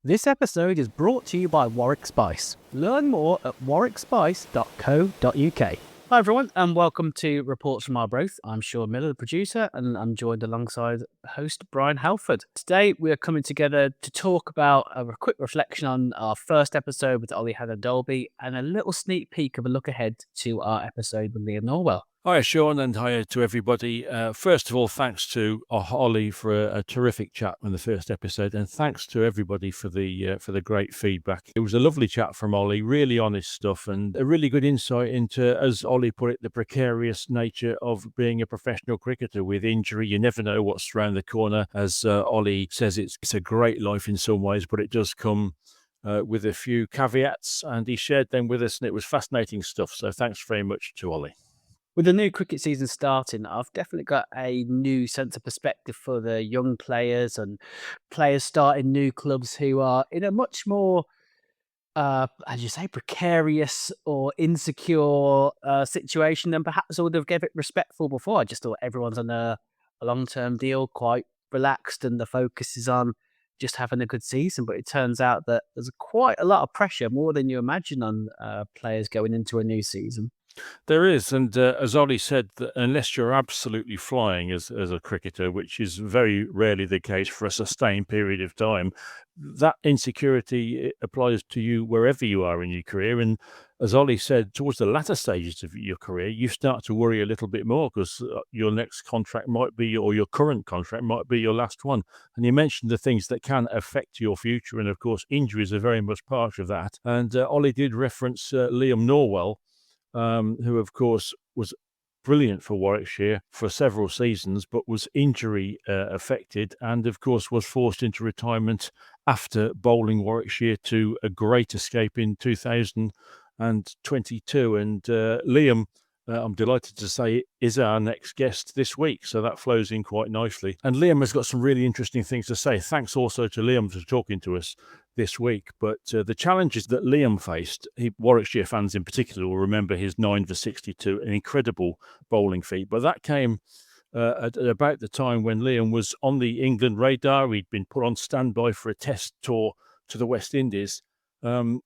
This episode is brought to you by Warwick Spice. Learn more at warwickspice.co.uk. Hi everyone, and welcome to Reports from Arbroath. I'm Sean Miller, the producer, and I'm joined alongside host Brian Halford. Today we are coming together to talk about a quick reflection on our first episode with Ollie Hannan-Dalby and a little sneak peek of a look ahead to our episode with Liam Norwell. Hi, Sean, and hi to everybody. First of all, thanks to Ollie for a terrific chat in the first episode, and thanks to everybody for the great feedback. It was a lovely chat from Ollie, really honest stuff, and a really good insight into, as Ollie put it, the precarious nature of being a professional cricketer. With injury, you never know what's around the corner. As Ollie says, it's a great life in some ways, but it does come with a few caveats, and he shared them with us, and it was fascinating stuff. So thanks very much to Ollie. With the new cricket season starting, I've definitely got a new sense of perspective for the young players and players starting new clubs who are in a much more, as you say, precarious or insecure situation than perhaps I would have gave it respectful before. I just thought everyone's on a long-term deal, quite relaxed, and the focus is on just having a good season. But it turns out that there's quite a lot of pressure, more than you imagine, on players going into a new season. There is, and as Ollie said, that unless you're absolutely flying as a cricketer, which is very rarely the case for a sustained period of time, that insecurity applies to you wherever you are in your career. And as Ollie said, towards the latter stages of your career, you start to worry a little bit more because your next contract might be, or your current contract might be your last one. And you mentioned the things that can affect your future, and of course, injuries are very much part of that. And Ollie did reference Liam Norwell, who, of course, was brilliant for Warwickshire for several seasons, but was injury affected and, of course, was forced into retirement after bowling Warwickshire to a great escape in 2022. And Liam, I'm delighted to say, is our next guest this week. So that flows in quite nicely. And Liam has got some really interesting things to say. Thanks also to Liam for talking to us this week. But the challenges that Liam faced, Warwickshire fans in particular will remember his 9 for 62, an incredible bowling feat. But that came at about the time when Liam was on the England radar. He'd been put on standby for a test tour to the West Indies. And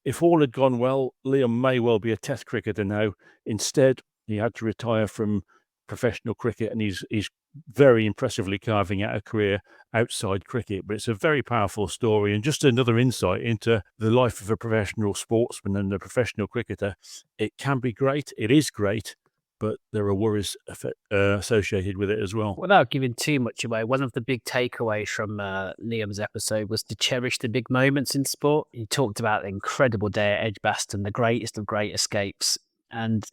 if all had gone well, Liam may well be a test cricketer now. Instead, he had to retire from professional cricket, and he's very impressively carving out a career outside cricket. But it's a very powerful story and just another insight into the life of a professional sportsman and a professional cricketer. It can be great. It is great. But there are worries associated with it as well. Without giving too much away, one of the big takeaways from Liam's episode was to cherish the big moments in sport. He talked about the incredible day at Edgbaston, the greatest of great escapes. And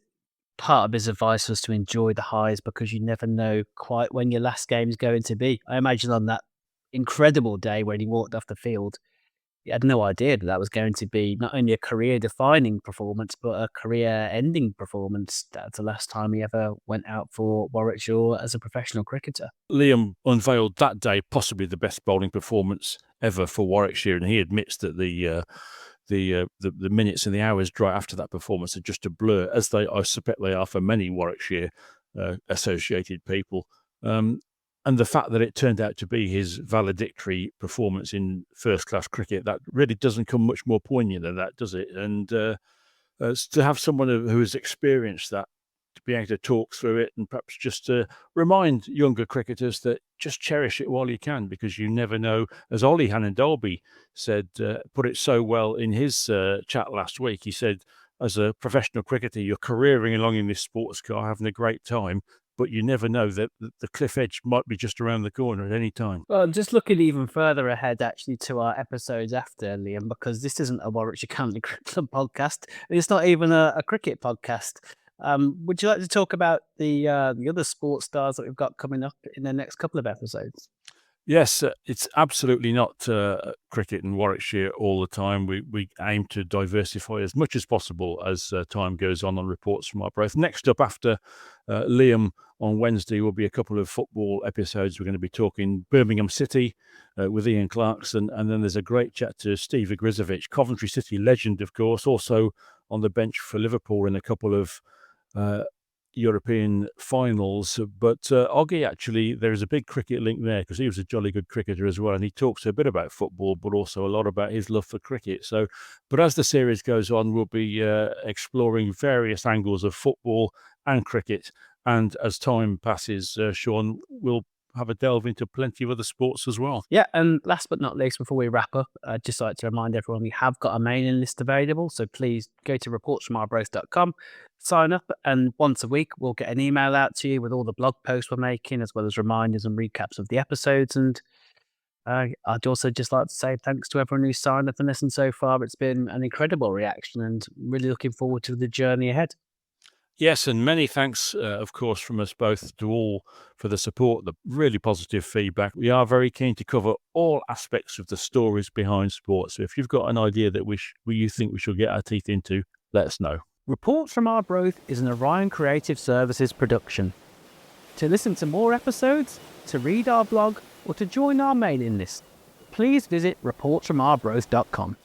part of his advice was to enjoy the highs because you never know quite when your last game is going to be. I imagine on that incredible day when he walked off the field, he had no idea that was going to be not only a career-defining performance, but a career-ending performance. That's the last time he ever went out for Warwickshire as a professional cricketer. Liam unveiled that day possibly the best bowling performance ever for Warwickshire, and he admits that the minutes and the hours right after that performance are just a blur, as I suspect they are for many Warwickshire associated people. And the fact that it turned out to be his valedictory performance in first-class cricket, that really doesn't come much more poignant than that, does it? And to have someone who has experienced that, to be able to talk through it and perhaps just to remind younger cricketers that just cherish it while you can, because you never know. As Ollie Hannan-Dalby said, put it so well in his chat last week, he said, as a professional cricketer, you're careering along in this sports car, having a great time, but you never know that the cliff edge might be just around the corner at any time. Well, just looking even further ahead, actually, to our episodes after, Liam, because this isn't a Warwickshire County Club podcast. It's not even a cricket podcast. Would you like to talk about the other sports stars that we've got coming up in the next couple of episodes? Yes, it's absolutely not cricket in Warwickshire all the time. We aim to diversify as much as possible as time goes on Reports from Arbroath. Next up after Liam on Wednesday will be a couple of football episodes. We're going to be talking Birmingham City with Ian Clarkson, and then there's a great chat to Steve Igrizovic, Coventry City legend, of course, also on the bench for Liverpool in a couple of European finals. But Oggy, actually, there is a big cricket link there because he was a jolly good cricketer as well. And he talks a bit about football, but also a lot about his love for cricket. So, but as the series goes on, we'll be exploring various angles of football and cricket. And as time passes, Sean, we'll have a delve into plenty of other sports as well. Yeah, and last but not least, before we wrap up, I'd just like to remind everyone we have got a mailing list available. So please go to reportsfromourbroth.com, sign up, and once a week we'll get an email out to you with all the blog posts we're making, as well as reminders and recaps of the episodes. And I'd also just like to say thanks to everyone who's signed up and listened so far. It's been an incredible reaction and really looking forward to the journey ahead. Yes, and many thanks, of course, from us both to all for the support, the really positive feedback. We are very keen to cover all aspects of the stories behind sports. So if you've got an idea that you think we should get our teeth into, let us know. Reports from Arbroath is an Orion Creative Services production. To listen to more episodes, to read our blog, or to join our mailing list, please visit reportsfromarbroth.com.